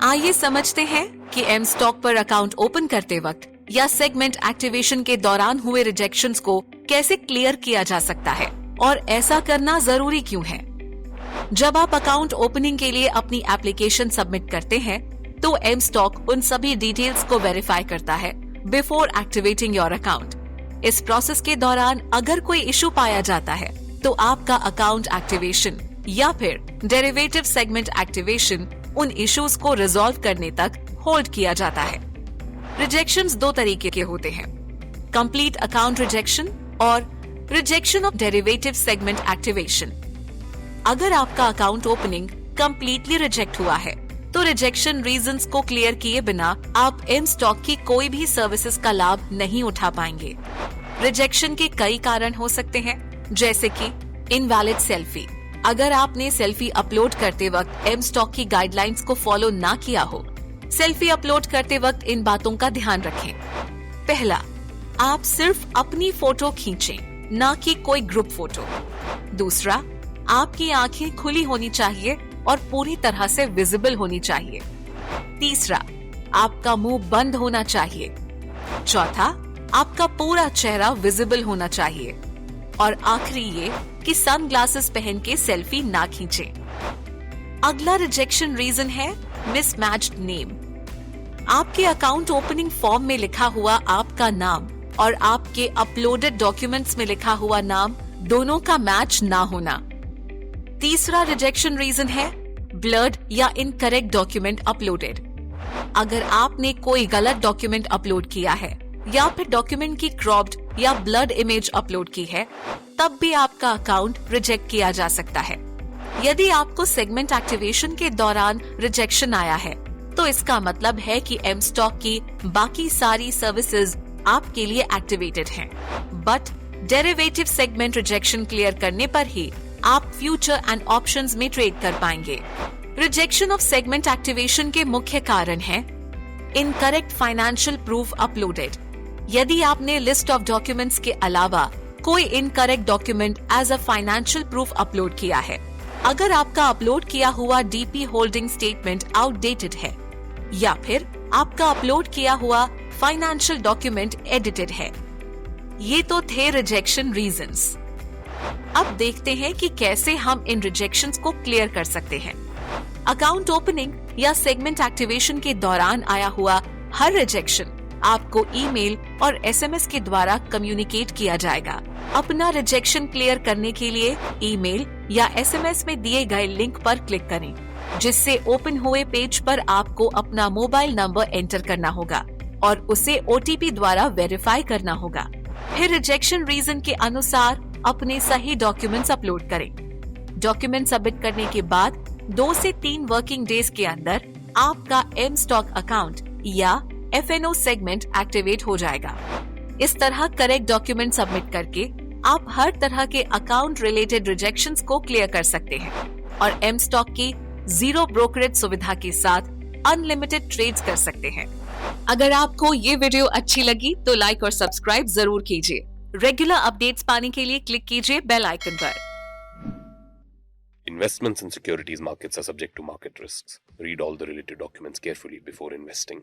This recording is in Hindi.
आइए समझते हैं कि एम स्टॉक पर अकाउंट ओपन करते वक्त या सेगमेंट एक्टिवेशन के दौरान हुए रिजेक्शंस को कैसे क्लियर किया जा सकता है और ऐसा करना जरूरी क्यों है। जब आप अकाउंट ओपनिंग के लिए अपनी एप्लीकेशन सबमिट करते हैं तो एम स्टॉक उन सभी डिटेल्स को वेरीफाई करता है बिफोर एक्टिवेटिंग योर अकाउंट। इस प्रोसेस के दौरान अगर कोई इशू पाया जाता है तो आपका अकाउंट एक्टिवेशन या फिर डेरिवेटिव सेगमेंट एक्टिवेशन उन इश्यूज को रिजॉल्व करने तक होल्ड किया जाता है। रिजेक्शंस दो तरीके के होते हैं, कंप्लीट अकाउंट रिजेक्शन और rejection of derivative segment activation. अगर आपका अकाउंट ओपनिंग कंप्लीटली रिजेक्ट हुआ है तो रिजेक्शन रीजंस को क्लियर किए बिना आप एम स्टॉक की कोई भी सर्विसेज का लाभ नहीं उठा पाएंगे। रिजेक्शन के कई कारण हो सकते हैं, जैसे कि इनवैलिड सेल्फी। अगर आपने सेल्फी अपलोड करते वक्त एम स्टॉक की गाइडलाइंस को फॉलो ना किया हो, सेल्फी अपलोड करते वक्त इन बातों का ध्यान रखें। पहला, आप सिर्फ अपनी फोटो खींचें, ना कि कोई ग्रुप फोटो। दूसरा, आपकी आंखें खुली होनी चाहिए और पूरी तरह से विजिबल होनी चाहिए। तीसरा, आपका मुंह बंद होना चाहिए। चौथा, आपका पूरा चेहरा विजिबल होना चाहिए। और आखिरी ये कि सनग्लासेस पहन के सेल्फी ना खींचें। अगला रिजेक्शन रीजन है मिसमैच्ड नेम। आपके अकाउंट ओपनिंग फॉर्म में लिखा हुआ आपका नाम और आपके अपलोडेड डॉक्यूमेंट्स में लिखा हुआ नाम दोनों का मैच ना होना। तीसरा रिजेक्शन रीजन है ब्लर्ड या इनकरेक्ट डॉक्यूमेंट अपलोडेड। अगर आपने कोई गलत डॉक्यूमेंट अपलोड किया है या फिर डॉक्यूमेंट की क्रॉप्ड या ब्लड इमेज अपलोड की है, तब भी आपका अकाउंट रिजेक्ट किया जा सकता है। यदि आपको सेगमेंट एक्टिवेशन के दौरान रिजेक्शन आया है तो इसका मतलब है कि एम स्टॉक की बाकी सारी सर्विसेज आपके लिए एक्टिवेटेड हैं, but derivative segment rejection clear करने पर ही आप फ्यूचर एंड ऑप्शंस में ट्रेड कर पाएंगे। रिजेक्शन ऑफ सेगमेंट एक्टिवेशन के मुख्य कारण हैं इनकरेक्ट फाइनेंशियल प्रूफ अपलोडेड। यदि आपने लिस्ट ऑफ डॉक्यूमेंट्स के अलावा कोई incorrect document as a financial proof upload किया है, अगर आपका अपलोड किया हुआ डीपी होल्डिंग स्टेटमेंट आउटडेटेड है या फिर आपका अपलोड किया हुआ फाइनेंशियल डॉक्यूमेंट एडिटेड है। ये तो थे रिजेक्शन रीजंस। अब देखते हैं कि कैसे हम इन रिजेक्शंस को क्लियर कर सकते हैं। अकाउंट ओपनिंग या सेगमेंट एक्टिवेशन के दौरान आया हुआ हर रिजेक्शन आपको ईमेल और एसएमएस के द्वारा कम्युनिकेट किया जाएगा। अपना रिजेक्शन क्लियर करने के लिए ईमेल या एसएमएस में दिए गए लिंक पर क्लिक करें, जिससे ओपन हुए पेज पर आपको अपना मोबाइल नंबर एंटर करना होगा और उसे ओटीपी द्वारा वेरीफाई करना होगा। फिर रिजेक्शन रीजन के अनुसार अपने सही डॉक्यूमेंट्स अपलोड करें। डॉक्यूमेंट सबमिट करने के बाद 2 से 3 वर्किंग डेज के अंदर आपका एम स्टॉक अकाउंट या FNO सेगमेंट एक्टिवेट हो जाएगा। इस तरह करेक्ट डॉक्यूमेंट सबमिट करके आप हर तरह के अकाउंट रिलेटेड रिजेक्शंस को क्लियर कर सकते हैं और एम स्टॉक की जीरो ब्रोकरेज सुविधा के साथ अनलिमिटेड ट्रेड्स कर सकते हैं। अगर आपको ये वीडियो अच्छी लगी तो लाइक और सब्सक्राइब जरूर कीजिए। रेगुलर अपडेट्स पाने के लिए क्लिक कीजिए बेल आइकन पर। Investments in securities markets are subject to market risks. Read all the related documents carefully before investing.